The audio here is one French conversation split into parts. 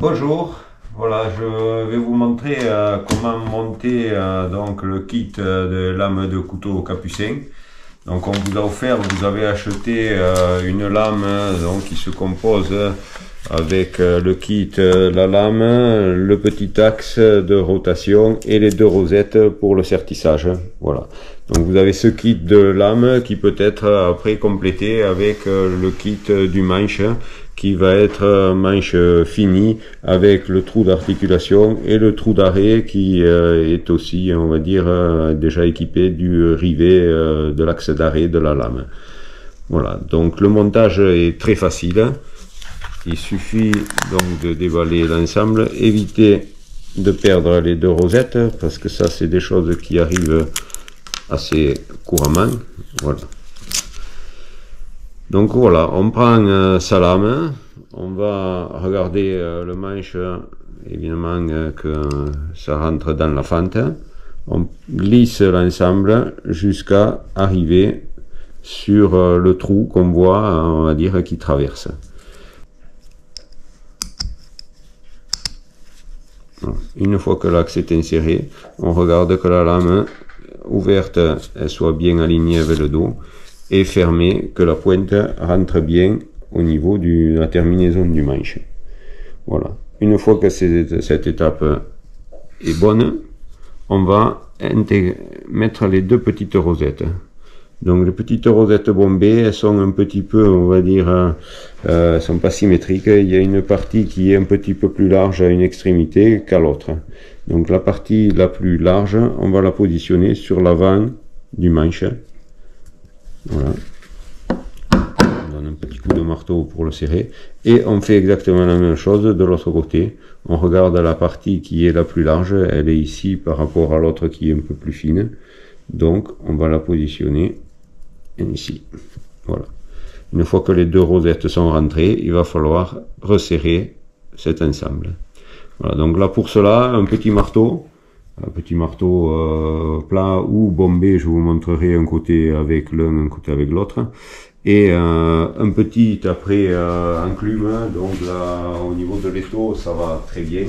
Bonjour, voilà, je vais vous montrer comment monter donc le kit de lame de couteau capucin. Donc on vous a offert, vous avez acheté une lame donc, qui se compose avec le kit, la lame, le petit axe de rotation et les deux rosettes pour le sertissage. Voilà. Donc vous avez ce kit de lame qui peut être après complété avec le kit du manche qui va être manche finie avec le trou d'articulation et le trou d'arrêt qui est aussi, on va dire, déjà équipé du rivet de l'axe d'arrêt de la lame. Voilà, donc le montage est très facile. Il suffit donc de déballer l'ensemble, éviter de perdre les deux rosettes parce que ça c'est des choses qui arrivent assez couramment. Voilà. Donc voilà, on prend sa lame, on va regarder le manche, évidemment que ça rentre dans la fente, on glisse l'ensemble jusqu'à arriver sur le trou qu'on voit, on va dire, qui traverse. Une fois que l'axe est inséré, on regarde que la lame ouverte elle soit bien alignée avec le dos et fermée, que la pointe rentre bien au niveau de la terminaison du manche. Voilà. Une fois que cette étape est bonne, on va mettre les deux petites rosettes. Donc les petites rosettes bombées, elles sont un petit peu, on va dire, sont pas symétriques. Il y a une partie qui est un petit peu plus large à une extrémité qu'à l'autre. Donc la partie la plus large, on va la positionner sur l'avant du manche. Voilà. On donne un petit coup de marteau pour le serrer. Et on fait exactement la même chose de l'autre côté. On regarde la partie qui est la plus large, elle est ici par rapport à l'autre qui est un peu plus fine. Donc on va la positionner ici. Voilà. Une fois que les deux rosettes sont rentrées, il va falloir resserrer cet ensemble. Voilà, donc là pour cela, un petit marteau plat ou bombé, je vous montrerai un côté avec l'un, un côté avec l'autre, et un petit après enclume, donc là au niveau de l'étau ça va très bien.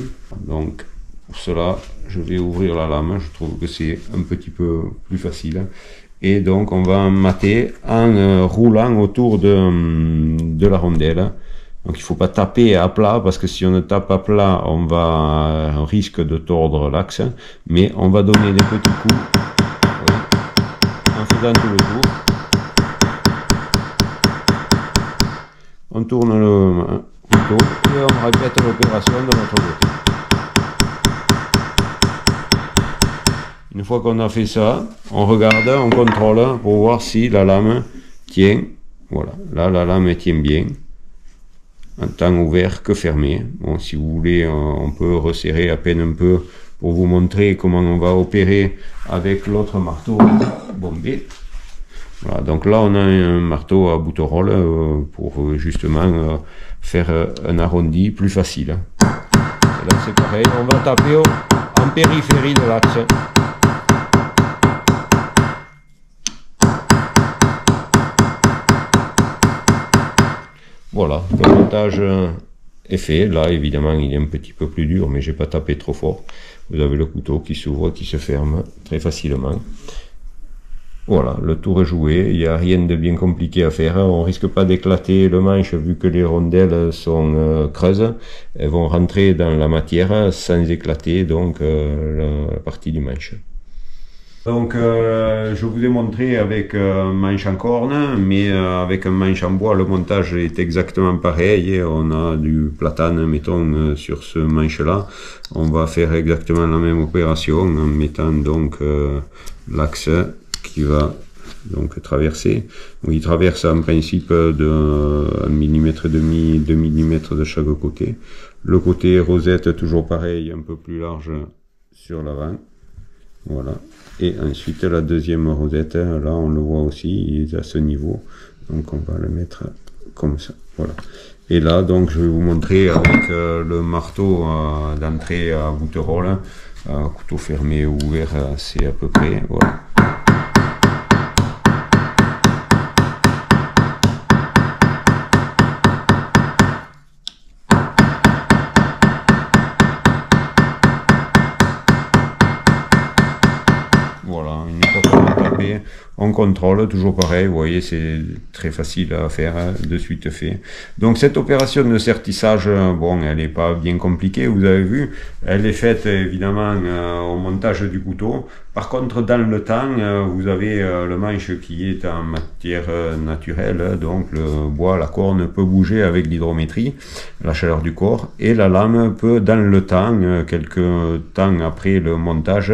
Donc pour cela je vais ouvrir la lame, je trouve que c'est un petit peu plus facile. Et donc on va mater en roulant autour de la rondelle. Donc il ne faut pas taper à plat, parce que si on tape à plat, on risque de tordre l'axe. Mais on va donner des petits coups, oui, en faisant tout le tour. On tourne le couteau et on répète l'opération de notre côté. Une fois qu'on a fait ça, on regarde, on contrôle pour voir si la lame tient. Voilà, là la lame tient bien, en tant ouvert que fermé. Bon, si vous voulez, on peut resserrer à peine un peu pour vous montrer comment on va opérer avec l'autre marteau bombé. Voilà, donc là on a un marteau à bouterolle pour justement faire un arrondi plus facile. Et là c'est pareil, on va taper en périphérie de l'axe. Voilà, le montage est fait. Là, évidemment, il est un petit peu plus dur, mais j'ai pas tapé trop fort. Vous avez le couteau qui s'ouvre, qui se ferme très facilement. Voilà, le tour est joué. Il n'y a rien de bien compliqué à faire. On risque pas d'éclater le manche vu que les rondelles sont creuses. Elles vont rentrer dans la matière sans éclater donc la partie du manche. Donc je vous ai montré avec un manche en corne, mais avec un manche en bois le montage est exactement pareil. On a du platane, mettons, sur ce manche là. On va faire exactement la même opération en mettant donc l'axe qui va donc traverser. Donc, il traverse en principe de 1,5 mm, 2 mm de chaque côté. Le côté rosette toujours pareil, un peu plus large sur l'avant. Voilà. Et ensuite la deuxième rosette, là on le voit aussi, il est à ce niveau, donc on va le mettre comme ça. Voilà. Et là donc je vais vous montrer avec le marteau d'entrée à bouterolle, couteau fermé ou ouvert, c'est à peu près. Voilà. on contrôle, toujours pareil, vous voyez, c'est très facile à faire, hein, de suite fait. Donc cette opération de sertissage, bon, elle n'est pas bien compliquée, vous avez vu, elle est faite évidemment au montage du couteau. Par contre, dans le temps, vous avez le manche qui est en matière naturelle, donc le bois, la corne peut bouger avec l'hydrométrie, la chaleur du corps, et la lame peut, dans le temps, quelques temps après le montage,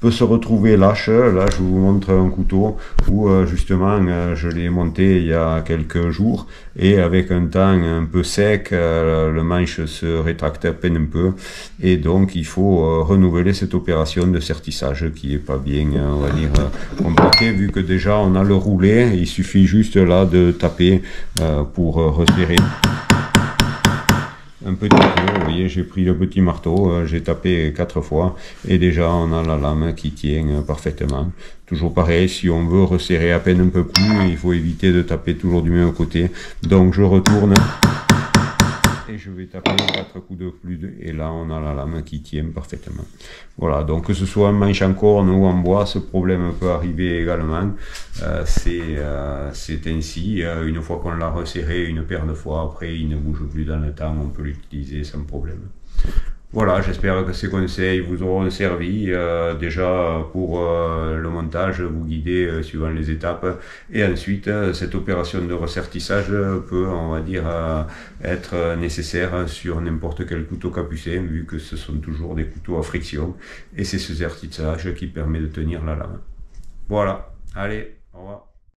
peut se retrouver lâche. Là, je vous montre un couteau où justement je l'ai monté il y a quelques jours, et avec un temps un peu sec, le manche se rétracte à peine un peu, et donc il faut renouveler cette opération de sertissage qui est pas bien, on va dire, compliqué, vu que déjà on a le roulé. Il suffit juste là de taper pour resserrer un petit peu. Vous voyez, j'ai pris le petit marteau, j'ai tapé 4 fois, et déjà on a la lame qui tient parfaitement. Toujours pareil, si on veut resserrer à peine un peu plus, il faut éviter de taper toujours du même côté. Donc je retourne et je vais taper 4 coups de plus, et là on a la lame qui tient parfaitement. Voilà, donc que ce soit un manche en corne ou en bois, ce problème peut arriver également. C'est ainsi, une fois qu'on l'a resserré une paire de fois, après il ne bouge plus dans le temps, on peut l'utiliser sans problème. Voilà, j'espère que ces conseils vous auront servi, déjà pour le montage, vous guider suivant les étapes, et ensuite cette opération de ressertissage peut, on va dire, être nécessaire sur n'importe quel couteau capucin, vu que ce sont toujours des couteaux à friction, et c'est ce sertissage qui permet de tenir la lame. Voilà, allez, au revoir.